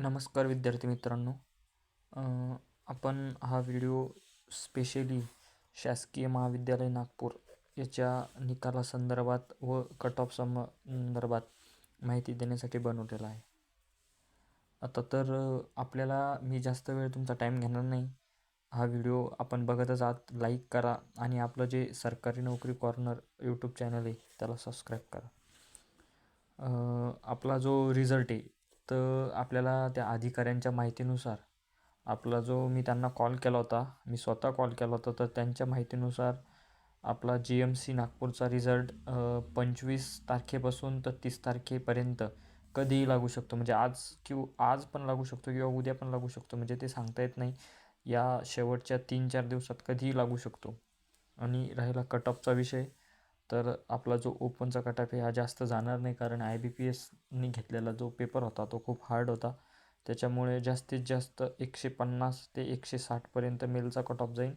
नमस्कार विद्यार्थी मित्रांनो. अ, आपण हा व्हिडिओ स्पेशली शासकीय महाविद्यालय नागपूर याच्या निकालासंदर्भात व कट ऑफ संदर्भात माहिती देण्यासाठी बनवलेला आहे. आता तर आपल्याला मी जास्त वेळ तुमचा टाईम घेणार नाही. हा व्हिडिओ आपण बघतच आहात, लाईक करा आणि आपलं जे सरकारी नोकरी कॉर्नर यूट्यूब चॅनल आहे त्याला सबस्क्राईब करा. आपला जो रिझल्ट आहे तर आपल्याला त्या अधिकाऱ्यांच्या माहितीनुसार आपला जो मी त्यांना कॉल केला होता, मी स्वतः कॉल केला होता, तर त्यांच्या माहितीनुसार आपला GMC नागपूरचा रिझल्ट 25 तारखेपासून तर 30 तारखेपर्यंत कधीही लागू शकतो. म्हणजे आज पण लागू शकतो किंवा उद्या पण लागू शकतो, म्हणजे ते सांगता येत नाही. या शेवटच्या 3-4 दिवसात कधीही लागू शकतो. आणि राहिला कट ऑफचा विषय, तर आपला जो ओपनचा कट ऑफ आहे हा जास्त जाणार नाही, कारण IBPSनी घेतलेला जो पेपर होता तो खूप हार्ड होता. त्याच्यामुळे जास्तीत जास्त 150 ते 160 पर्यंत मेलचा कट ऑफ जाईल.